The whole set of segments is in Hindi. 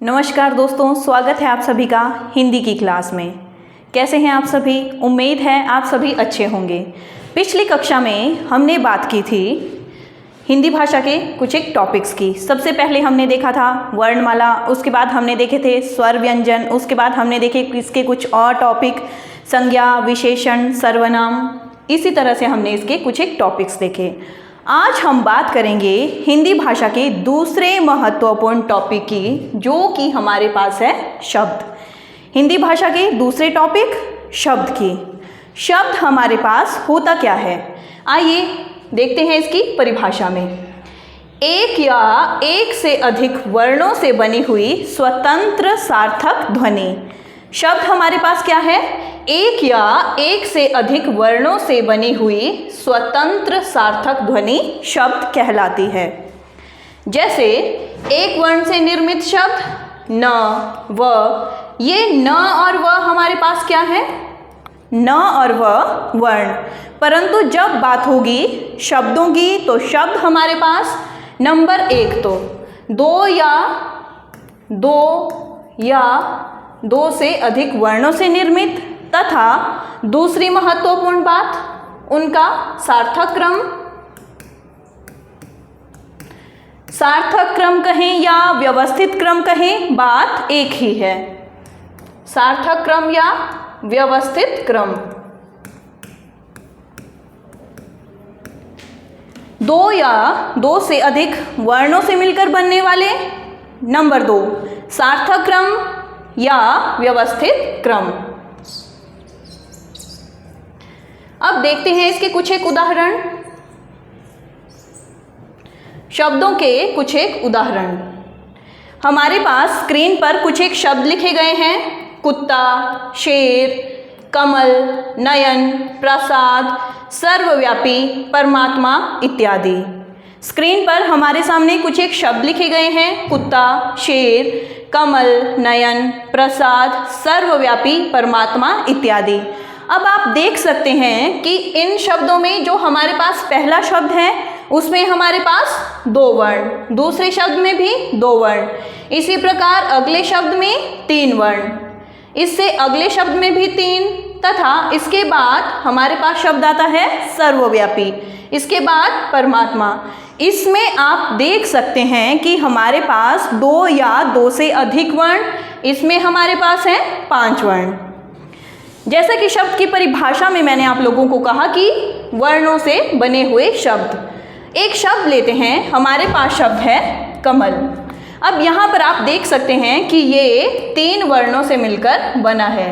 नमस्कार दोस्तों, स्वागत है आप सभी का हिंदी की क्लास में। कैसे हैं आप सभी? उम्मीद है आप सभी अच्छे होंगे। पिछली कक्षा में हमने बात की थी हिंदी भाषा के कुछ एक टॉपिक्स की। सबसे पहले हमने देखा था वर्णमाला, उसके बाद हमने देखे थे स्वर व्यंजन, उसके बाद हमने देखे इसके कुछ और टॉपिक संज्ञा, विशेषण, सर्वनाम। इसी तरह से हमने इसके कुछ एक टॉपिक्स देखे। आज हम बात करेंगे हिंदी भाषा के दूसरे महत्वपूर्ण टॉपिक की, जो कि हमारे पास है शब्द। हिंदी भाषा के दूसरे टॉपिक शब्द की। शब्द हमारे पास होता क्या है, आइए देखते हैं इसकी परिभाषा में। एक या एक से अधिक वर्णों से बनी हुई स्वतंत्र सार्थक ध्वनि। शब्द हमारे पास क्या है? एक या एक से अधिक वर्णों से बनी हुई स्वतंत्र सार्थक ध्वनि शब्द कहलाती है। जैसे एक वर्ण से निर्मित शब्द न, व। ये न और व हमारे पास क्या है? न और व वर्ण। परंतु जब बात होगी शब्दों की तो शब्द हमारे पास नंबर एक तो दो से अधिक वर्णों से निर्मित, तथा दूसरी महत्वपूर्ण बात उनका सार्थक क्रम कहें या व्यवस्थित क्रम कहें, बात एक ही है। सार्थक क्रम या व्यवस्थित क्रम। दो या दो से अधिक वर्णों से मिलकर बनने वाले नंबर दो, सार्थक क्रम या व्यवस्थित क्रम। अब देखते हैं इसके कुछ एक उदाहरण। शब्दों के कुछ एक उदाहरण हमारे पास स्क्रीन पर कुछ एक शब्द लिखे गए हैं। कुत्ता, शेर, कमल, नयन, प्रसाद, सर्वव्यापी, परमात्मा इत्यादि। स्क्रीन पर हमारे सामने कुछ एक शब्द लिखे गए हैं। कुत्ता, शेर, कमल, नयन, प्रसाद, सर्वव्यापी, परमात्मा इत्यादि। अब आप देख सकते हैं कि इन शब्दों में जो हमारे पास पहला शब्द है उसमें हमारे पास दो वर्ण, दूसरे शब्द में भी दो वर्ण, इसी प्रकार अगले शब्द में तीन वर्ण, इससे अगले शब्द में भी तीन, तथा इसके बाद हमारे पास शब्द आता है सर्वव्यापी, इसके बाद परमात्मा। इसमें आप देख सकते हैं कि हमारे पास दो या दो से अधिक वर्ण, इसमें हमारे पास है 5 वर्ण। जैसा कि शब्द की परिभाषा में मैंने आप लोगों को कहा कि वर्णों से बने हुए शब्द। एक शब्द लेते हैं, हमारे पास शब्द है कमल। अब यहाँ पर आप देख सकते हैं कि ये 3 वर्णों से मिलकर बना है।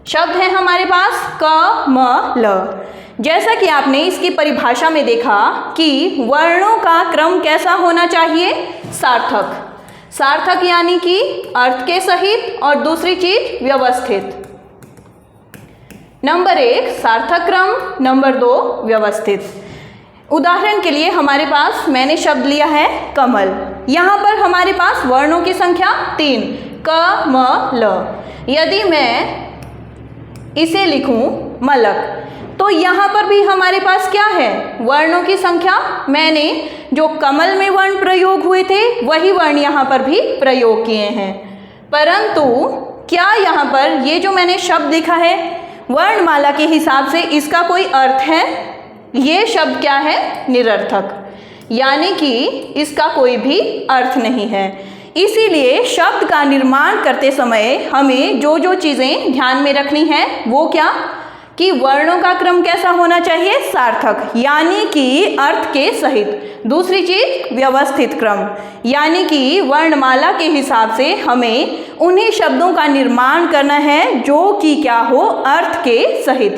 शब्द है हमारे पास क, म, ल। जैसा कि आपने इसकी परिभाषा में देखा कि वर्णों का क्रम कैसा होना चाहिए? सार्थक। सार्थक यानी कि अर्थ के सहित, और दूसरी चीज व्यवस्थित। नंबर 1 सार्थक क्रम, नंबर 2 व्यवस्थित। उदाहरण के लिए हमारे पास मैंने शब्द लिया है कमल। यहाँ पर हमारे पास वर्णों की संख्या 3, क, म, ल। यदि मैं इसे लिखूं मलक, तो यहाँ पर भी हमारे पास क्या है? वर्णों की संख्या। मैंने जो कमल में वर्ण प्रयोग हुए थे वही वर्ण यहाँ पर भी प्रयोग किए हैं। परंतु क्या यहाँ पर ये जो मैंने शब्द लिखा है वर्णमाला के हिसाब से इसका कोई अर्थ है? ये शब्द क्या है? निरर्थक, यानी कि इसका कोई भी अर्थ नहीं है। इसीलिए शब्द का निर्माण करते समय हमें जो जो चीज़ें ध्यान में रखनी है वो क्या? कि वर्णों का क्रम कैसा होना चाहिए? सार्थक, यानी कि अर्थ के सहित। दूसरी चीज व्यवस्थित क्रम, यानी कि वर्णमाला के हिसाब से हमें उन्हीं शब्दों का निर्माण करना है जो कि क्या हो? अर्थ के सहित।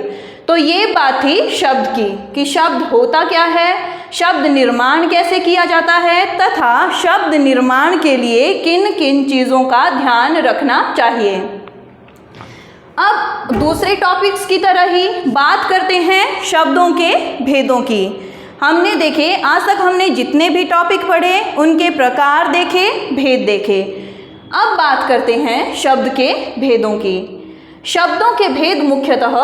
तो ये बात थी शब्द की कि शब्द होता क्या है, शब्द निर्माण कैसे किया जाता है, तथा शब्द निर्माण के लिए किन किन चीज़ों का ध्यान रखना चाहिए। अब दूसरे टॉपिक्स की तरह ही बात करते हैं शब्दों के भेदों की। हमने देखे, आज तक हमने जितने भी टॉपिक पढ़े उनके प्रकार देखे, भेद देखे। अब बात करते हैं शब्द के भेदों की। शब्दों के भेद मुख्यतः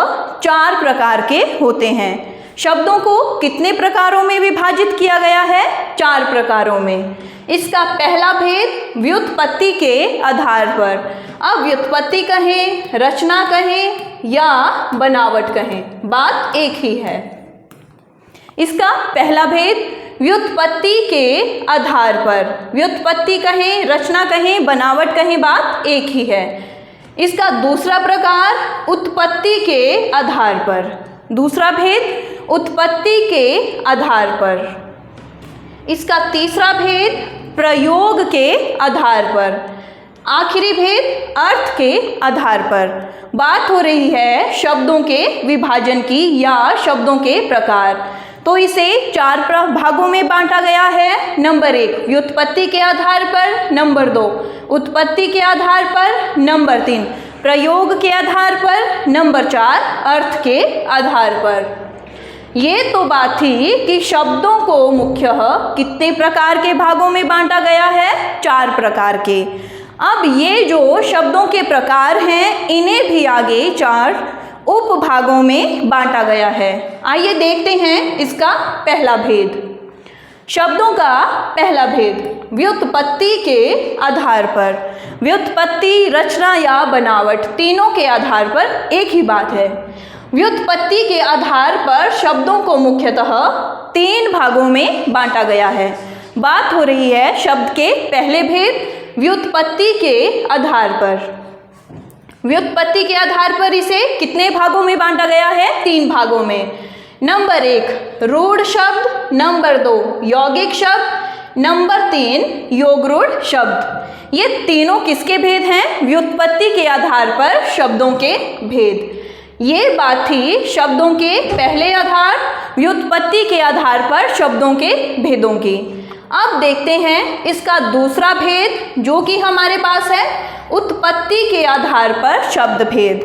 4 प्रकार के होते हैं। शब्दों को कितने प्रकारों में विभाजित किया गया है? 4 प्रकारों में। इसका पहला भेद व्युत्पत्ति के आधार पर। अब व्युत्पत्ति कहें, रचना कहें या बनावट कहें, बात एक ही है। इसका पहला भेद व्युत्पत्ति के आधार पर। व्युत्पत्ति कहें, रचना कहें, बनावट कहें, बात एक ही है। इसका दूसरा प्रकार उत्पत्ति के आधार पर। दूसरा भेद उत्पत्ति के आधार पर। इसका तीसरा भेद प्रयोग के आधार पर। आखिरी भेद अर्थ के आधार पर। बात हो रही है शब्दों के विभाजन की या शब्दों के प्रकार। तो इसे 4 भागों में बांटा गया है। नंबर 1 व्युत्पत्ति के आधार पर, नंबर 2 उत्पत्ति के आधार पर, नंबर 3 प्रयोग के आधार पर, नंबर 4 अर्थ के आधार पर। ये तो बात थी कि शब्दों को मुख्यतः कितने प्रकार के भागों में बांटा गया है, 4 प्रकार के। अब ये जो शब्दों के प्रकार हैं इन्हें भी आगे 4 उपभागों में बांटा गया है। आइए देखते हैं इसका पहला भेद। शब्दों का पहला भेद व्युत्पत्ति के आधार पर। व्युत्पत्ति, रचना या बनावट, तीनों के आधार पर एक ही बात है। व्युत्पत्ति के आधार पर शब्दों को मुख्यतः 3 भागों में बांटा गया है। बात हो रही है शब्द के पहले भेद व्युत्पत्ति के आधार पर। व्युत्पत्ति के आधार पर इसे कितने भागों में बांटा गया है, 3 भागों में। नंबर 1 रूढ़ शब्द, नंबर 2 यौगिक शब्द, नंबर 3 योगरूढ़ शब्द। ये तीनों किसके भेद हैं, व्युत्पत्ति के आधार पर शब्दों के भेद। ये बात थी शब्दों के पहले आधार, व्युत्पत्ति के आधार पर शब्दों के भेदों की। अब देखते हैं इसका दूसरा भेद जो कि हमारे पास है उत्पत्ति के आधार पर शब्द भेद।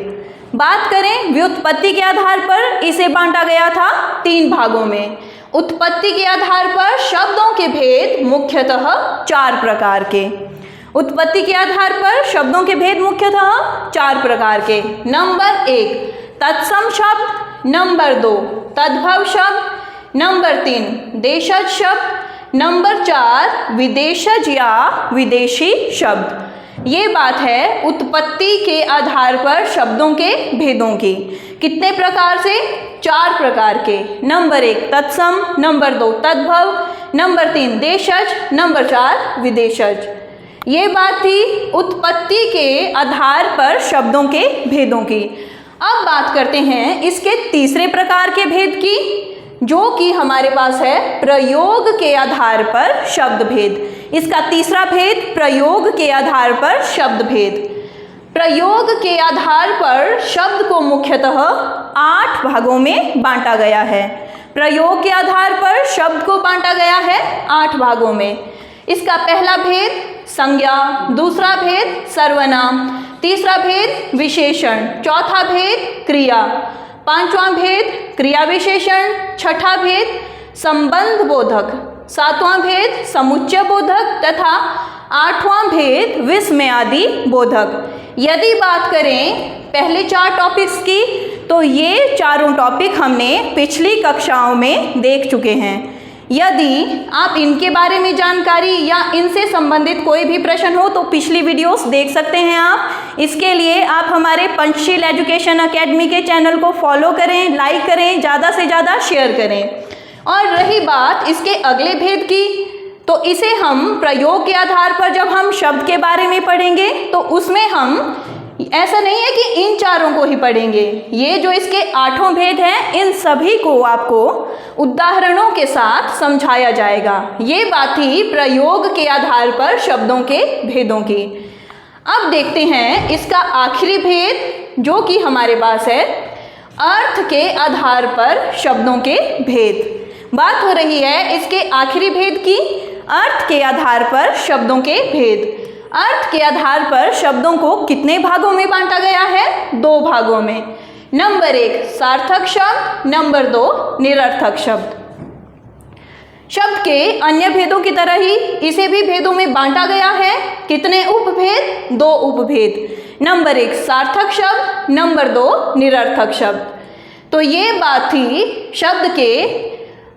बात करें व्युत्पत्ति के आधार पर, इसे बांटा गया था 3 भागों में। उत्पत्ति के आधार पर शब्दों के भेद मुख्यतः 4 प्रकार के। उत्पत्ति के आधार पर शब्दों के भेद मुख्यतः 4 प्रकार के। नंबर 1 तत्सम शब्द, नंबर 2 तद्भव शब्द, नंबर 3 देशज शब्द, नंबर 4 विदेशज या विदेशी शब्द। ये बात है उत्पत्ति के आधार पर शब्दों के भेदों की। कितने प्रकार से, 4 प्रकार के। नंबर 1 तत्सम, नंबर 2 तद्भव, नंबर 3 देशज, नंबर 4 विदेशज। ये बात थी उत्पत्ति के आधार पर शब्दों के भेदों की। अब बात करते हैं इसके तीसरे प्रकार के भेद की जो कि हमारे पास है प्रयोग के आधार पर शब्द भेद। इसका तीसरा भेद प्रयोग के आधार पर शब्द भेद। प्रयोग के आधार पर शब्द को मुख्यतः 8 भागों में बांटा गया है। प्रयोग के आधार पर शब्द को बांटा गया है 8 भागों में। इसका पहला भेद संज्ञा, दूसरा भेद सर्वनाम, तीसरा भेद विशेषण, चौथा भेद क्रिया, पांचवा भेद क्रिया विशेषण, छठा भेद संबंध बोधक, सातवां भेद समुच्चय बोधक तथा आठवां भेद विस्मयादि बोधक। यदि बात करें पहले 4 टॉपिक्स की तो ये चारों टॉपिक हमने पिछली कक्षाओं में देख चुके हैं। यदि आप इनके बारे में जानकारी या इनसे संबंधित कोई भी प्रश्न हो तो पिछली वीडियोस देख सकते हैं आप। इसके लिए आप हमारे पंचशील एजुकेशन एकेडमी के चैनल को फॉलो करें, लाइक करें, ज़्यादा से ज़्यादा शेयर करें। और रही बात इसके अगले भेद की तो इसे हम प्रयोग के आधार पर जब हम शब्द के बारे में पढ़ेंगे तो उसमें हम ऐसा नहीं है कि इन चारों को ही पढ़ेंगे। ये जो इसके 8 भेद हैं इन सभी को आपको उदाहरणों के साथ समझाया जाएगा। ये बात ही प्रयोग के आधार पर शब्दों के भेदों की। अब देखते हैं इसका आखिरी भेद जो कि हमारे पास है अर्थ के आधार पर शब्दों के भेद। बात हो रही है इसके आखिरी भेद की, अर्थ के आधार पर शब्दों के भेद। अर्थ के आधार पर शब्दों को कितने भागों में बांटा गया है, 2 भागों में। नंबर 1 सार्थक शब्द, नंबर 2 निरर्थक शब्द। शब्द के अन्य भेदों की तरह ही इसे भी भेदों में बांटा गया है। कितने उपभेद, 2 उपभेद। नंबर 1 सार्थक शब्द, नंबर 2 निरर्थक शब्द। तो ये बात थी शब्द के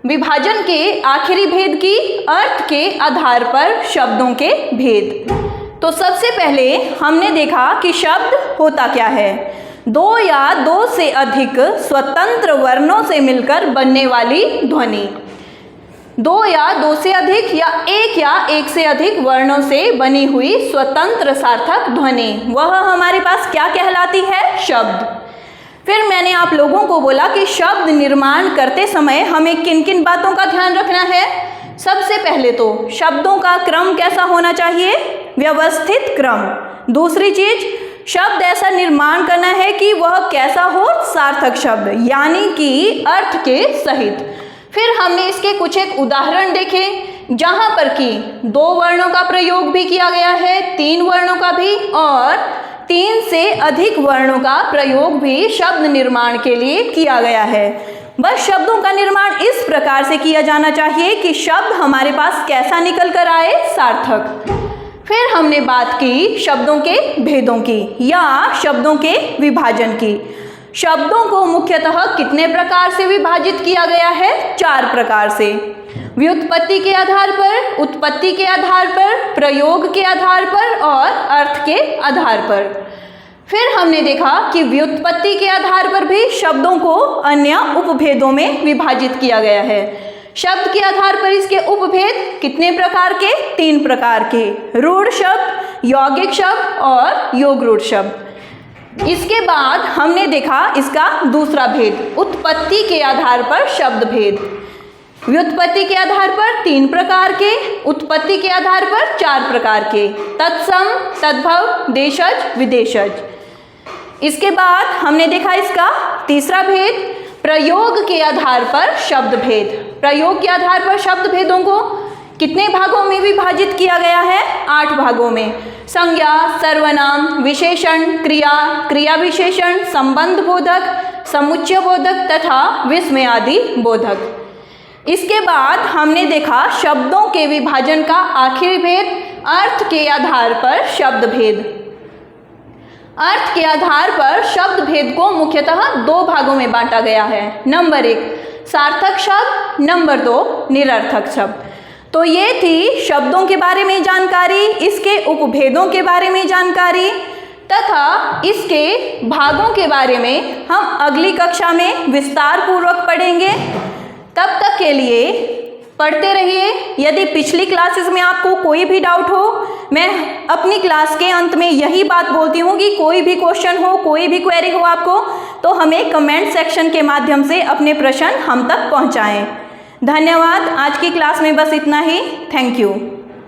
विभाजन के आखिरी भेद की अर्थ के आधार पर शब्दों के भेद। तो सबसे पहले हमने देखा कि शब्द होता क्या है। दो या दो से अधिक स्वतंत्र वर्णों से मिलकर बनने वाली ध्वनि। दो या दो से अधिक या एक से अधिक वर्णों से बनी हुई स्वतंत्र सार्थक ध्वनि, वह हमारे पास क्या कहलाती है? शब्द। फिर मैंने आप लोगों को बोला कि शब्द निर्माण करते समय हमें किन किन बातों का ध्यान रखना है। सबसे पहले तो शब्दों का क्रम कैसा होना चाहिए? व्यवस्थित क्रम। दूसरी चीज, शब्द ऐसा निर्माण करना है कि वह कैसा हो? सार्थक शब्द, यानी कि अर्थ के सहित। फिर हमने इसके कुछ एक उदाहरण देखे जहां पर कि 2 वर्णों का प्रयोग भी किया गया है, 3 वर्णों का भी, और 3 से अधिक वर्णों का प्रयोग भी शब्द निर्माण के लिए किया गया है। बस शब्दों का निर्माण इस प्रकार से किया जाना चाहिए कि शब्द हमारे पास कैसा निकल कर आए? सार्थक। फिर हमने बात की शब्दों के भेदों की या शब्दों के विभाजन की। शब्दों को मुख्यतः कितने प्रकार से विभाजित किया गया है? 4 प्रकार से। व्युत्पत्ति के आधार पर, उत्पत्ति के आधार पर, प्रयोग के आधार पर और अर्थ के आधार पर। फिर हमने देखा कि व्युत्पत्ति के आधार पर भी शब्दों को अन्य उपभेदों में विभाजित किया गया है। शब्द के आधार पर इसके उपभेद कितने प्रकार के? 3 प्रकार के। रूढ़ शब्द, यौगिक शब्द और योगरूढ़ शब्द। इसके बाद हमने देखा इसका दूसरा भेद, उत्पत्ति के आधार पर शब्द भेद। व्युत्पत्ति के आधार पर 3 प्रकार के, उत्पत्ति के आधार पर 4 प्रकार के, तत्सम, तद्भव, देशज, विदेशज। इसके बाद हमने देखा इसका तीसरा भेद, प्रयोग के आधार पर शब्द भेद। प्रयोग के आधार पर शब्द भेदों को कितने भागों में विभाजित किया गया है? 8 भागों में। संज्ञा, सर्वनाम, विशेषण, क्रिया, क्रिया विशेषण, संबंध बोधक, समुच्चय बोधक तथा विस्मयादि बोधक। इसके बाद हमने देखा शब्दों के विभाजन का आखिरी भेद, अर्थ के आधार पर शब्द भेद। अर्थ के आधार पर शब्द भेद को मुख्यतः 2 भागों में बांटा गया है। नंबर 1 सार्थक शब्द, नंबर 2 निरर्थक शब्द। तो ये थी शब्दों के बारे में जानकारी, इसके उपभेदों के बारे में जानकारी तथा इसके भागों के बारे में हम अगली कक्षा में विस्तार पूर्वक पढ़ेंगे। तब तक के लिए पढ़ते रहिए। यदि पिछली क्लासेस में आपको कोई भी डाउट हो, मैं अपनी क्लास के अंत में यही बात बोलती हूँ कि कोई भी क्वेश्चन हो, कोई भी क्वेरी हो आपको, तो हमें कमेंट सेक्शन के माध्यम से अपने प्रश्न हम तक पहुँचाएँ। धन्यवाद। आज की क्लास में बस इतना ही। Thank you.